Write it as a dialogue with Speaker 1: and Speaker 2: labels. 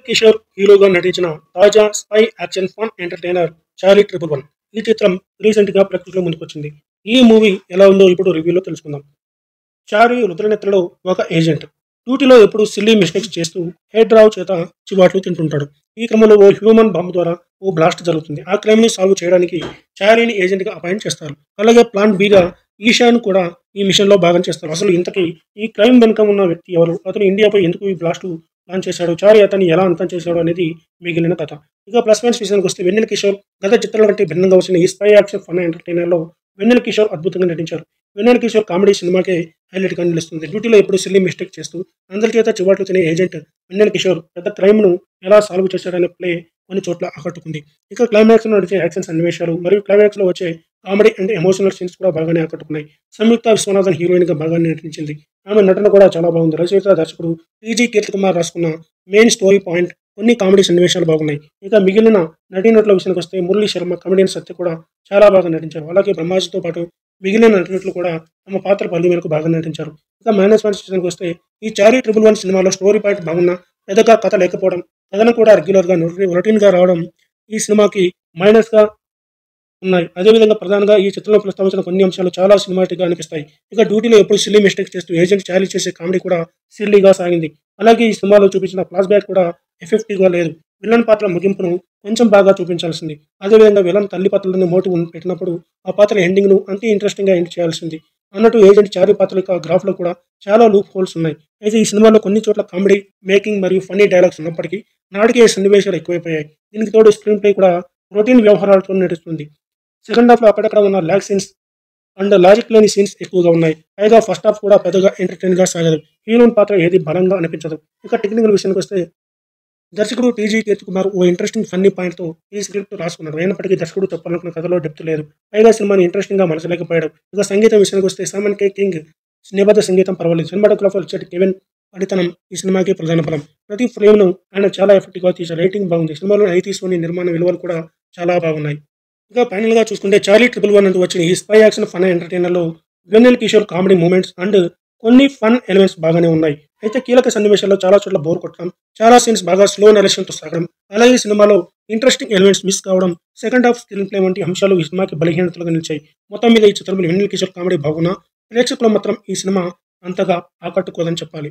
Speaker 1: కిషోర్ హీరోగా నటించిన తాజా spy action fun entertainer 'Charlie triple one'. ఈ చిత్రం రీసెంట్‌గా ప్రేక్షకుల ముందుకొచ్చింది. ఈ మూవీ ఎలా ఉందో ఇప్పుడు రివ్యూలో తెలుసుకుందాం. చార్లీ రుద్రనేత్రలో ఒక ఏజెంట్. డ్యూటీలో ఎప్పుడూ సిల్లీ మిస్టేక్స్ చేస్తూ హెడ్ రావ్ చేత చివాట్లు తింటుంటాడు. ఈ క్రమంలో ఓ హ్యూమన్ బాంబ్ ద్వారా ఓ బ్లాస్ట్ జరుగుతుంది. ఆ క్రైమ్‌ని సాల్వ్ చేయడానికి చార్లీని ఏజెంట్‌గా అపాయింట్ చేస్తారు. అలాగే ప్లాన్ బిగా ఈషాన్ కూడా ఈ మిషన్‌లో భాగం చేస్తారు. అసలు ఇంతకీ ఈ క్రైమ్ వెనుక ఉన్న వ్యక్తి ఎవరు? అతను ఇండియాపై ఎందుకు ఈ బ్లాస్ట్ ప్లాన్ చేశాడు? చార్లీ అతన్ని ఎలా అంతం చేశాడు అనేది మిగిలిన కథ. ఇక ప్లస్ పాయింట్స్ విషయానికొస్తే వెన్నెల కిషోర్ గత చిత్రాల కంటే భిన్నంగా వచ్చిన ఈ స్పై యాక్షన్ ఫన్ ఎంటర్‌టైనర్‌లో వెన్నెల కిషోర్ అద్భుతంగా నటించారు. వెన్నెల కిషోర్ కామెడీ సినిమాకే హైలైట్‌గా నిలుస్తుంది. డ్యూటీలో ఎప్పుడూ సిల్లీ మిస్టేక్ చేస్తూ అందరి చేత చివాట్లు తినే ఏజెంట్ వెన్నెల కిషోర్ పెద్ద క్రైమ్‌ను ఎలా సాల్వ్ చేశాడనే ప్లే కొన్ని చోట్ల ఆకట్టుకుంది. ఇక క్లైమాక్స్‌లో నడిచే యాక్షన్ సన్నివేశాలు మరియు క్లైమాక్స్‌లో వచ్చే కామెడీ అండ్ ఎమోషనల్ సీన్స్ కూడా బాగానే ఆకట్టుకున్నాయి. సంయుక్త విశ్వనాథన్ హీరోయిన్‌గా బాగానే నటించింది. ఆమె నటన కూడా చాలా బాగుంది. రచయిత, దర్శకుడు టీజీ కీర్తికుమార్ రాసుకున్న మెయిన్ స్టోరీ పాయింట్, కొన్ని కామెడీ సన్నివేశాలు బాగున్నాయి. ఇక మిగిలిన నటీనటుల విషయానికొస్తే మురళీ శర్మ, కమెడియన్ సత్య కూడా చాలా బాగా నటించారు. అలాగే బ్రహ్మాజీతో పాటు మిగిలిన నటీనటులు కూడా తమ పాత్ర పరిధి మేరకు బాగా నటించారు. ఇక మైనస్ పాయింట్స్ విషయానికొస్తే ఈ 'చార్లీ ట్రిపుల్ వన్' సినిమాలో స్టోరీ పాయింట్ బాగున్నా పెద్దగా కథ లేకపోవడం, కథనం కూడా రెగ్యులర్‌గా రొటీన్‌గా రావడం ఈ సినిమాకి మైనస్‌గా ఉన్నాయి. అదేవిధంగా ప్రధానంగా ఈ చిత్రంలో ప్రస్తావించిన కొన్ని అంశాలు చాలా సినిమాటిక్‌గా అనిపిస్తాయి. ఇక డ్యూటీలో ఎప్పుడు సిల్లీ మిస్టేక్స్ చేస్తూ ఏజెంట్ చార్లీ చేసే కామెడీ కూడా సిల్లీగా సాగింది. అలాగే ఈ సినిమాలో చూపించిన ఫ్లాష్ బ్యాక్ కూడా ఎఫెక్టివ్‌గా లేదు. విలన్ పాత్ర ముగింపును కొంచెం బాగా చూపించాల్సింది. అదేవిధంగా విలన్ తల్లి పాత్రలోనే మోటివ్ పెట్టినప్పుడు ఆ పాత్ర ఎండింగ్‌ను అంతే ఇంట్రెస్టింగ్‌గా ఎండ్ చేయాల్సింది. అన్నట్టు ఏజెంట్ చార్లీ పాత్ర యొక్క గ్రాఫ్‌లో కూడా చాలా లూప్ హోల్స్ ఉన్నాయి. అయితే ఈ సినిమాలో కొన్ని చోట్ల కామెడీ, మేకింగ్ మరియు ఫన్నీ డైలాగ్స్ ఉన్నప్పటికీ నాటకీయ సన్నివేశాలు ఎక్కువైపోయాయి. దీనికి తోడు స్క్రీన్ ప్లే కూడా రొటీన్ వ్యవహారాలతో నడుస్తుంది. సెకండ్ హాఫ్‌లో అక్కడక్కడ ఉన్న ల్యాగ్ సీన్స్ అండ్ లాజిక్ లేని సీన్స్ ఎక్కువగా ఉన్నాయి. పైగా ఫస్ట్ హాఫ్ కూడా పెద్దగా ఎంటర్‌టైన్‌గా సాగదు. హీరోయిన్ పాత్ర ఏది బలంగా అనిపించదు. ఇక టెక్నికల్ విషయానికొస్తే దర్శకుడు టీజీ కీర్తికుమార్ ఓ ఇంట్రెస్టింగ్ ఫన్నీ పాయింట్‌తో ఈ స్క్రిప్ట్ రాసుకున్నాడు. అయినప్పటికీ దర్శకుడు చెప్పాలనుకున్న కథలో డెప్త్ లేదు. పైగా సినిమాని ఇంట్రెస్టింగ్‌గా మలచలేకపోయాడు. ఇక సంగీతం విషయానికొస్తే సైమన్ కే కింగ్ నేపథ్య సంగీతం పర్వాలేదు. సినిమాటోగ్రాఫర్ రిచర్డ్ కెవిన్ పనితనం ఈ సినిమాకి ప్రధాన బలం. ప్రతి ఫ్రేమ్‌ను ఆయన చాలా ఎఫెక్టివ్‌గా తీశారు. రైటింగ్ బాగుంది. సినిమాలో ఐతిశోని నిర్మాణ విలువలు కూడా చాలా బాగున్నాయి. ఇక ఫైనల్‌గా చూసుకుంటే 'చార్లీ ట్రిపుల్ వన్' అంటూ వచ్చిన ఈ స్పై యాక్షన్ ఫన్ ఎంటర్‌టైనర్‌లో Vennela Kishore comedy moments and కొన్ని ఫన్ ఎలిమెంట్స్ బాగానే ఉన్నాయి. అయితే కీలక సన్నివేశాల్లో చాలా చోట్ల బోర్ కొట్టడం, చాలా సీన్స్ బాగా స్లో నరేషన్‌తో సాగడం, అలాగే ఈ సినిమాలో ఇంట్రెస్టింగ్ ఎలిమెంట్స్ మిస్ కావడం, సెకండ్ హాఫ్ స్క్రీన్ ప్లే వంటి అంశాలు ఈ సినిమాకి బలహీనతలుగా నిలిచాయి. మొత్తం మీద ఈ చిత్రంలో వెన్నెల కిషోర్ కామెడీ బాగున్నా, ప్రేక్షకులు మాత్రం ఈ సినిమా అంతగా ఆకట్టుకోదని చెప్పాలి.